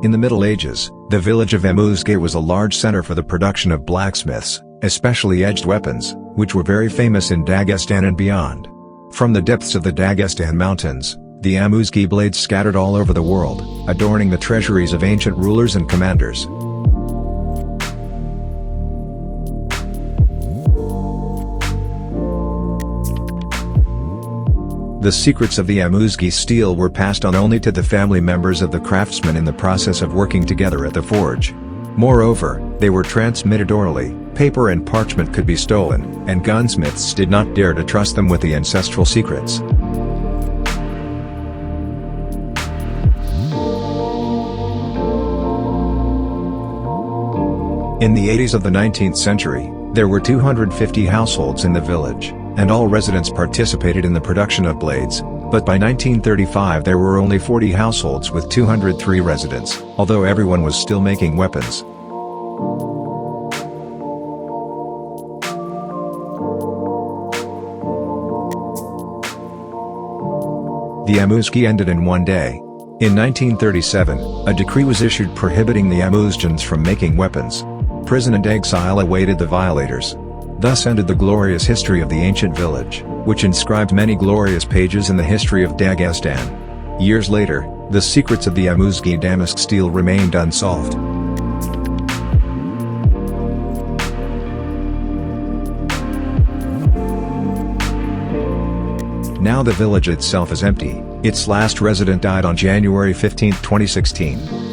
In the Middle Ages, the village of Amuzgi was a large center for the production of blacksmiths, especially edged weapons, which were very famous in Dagestan and beyond. From the depths of the Dagestan mountains, the Amuzgi blades scattered all over the world, adorning the treasuries of ancient rulers and commanders. The secrets of the Amuzgi steel were passed on only to the family members of the craftsmen in the process of working together at the forge. Moreover, they were transmitted orally. Paper and parchment could be stolen, and gunsmiths did not dare to trust them with the ancestral secrets. In the 80s of the 19th century, there were 250 households in the village, and all residents participated in the production of blades, but by 1935 there were only 40 households with 203 residents, although everyone was still making weapons. The Amuzgi ended in one day. In 1937, a decree was issued prohibiting the Amuzgians from making weapons. Prison and exile awaited the violators. Thus ended the glorious history of the ancient village, which inscribed many glorious pages in the history of Dagestan. Years later, the secrets of the Amuzgi Damask steel remained unsolved. Now the village itself is empty. Its last resident died on January 15, 2016.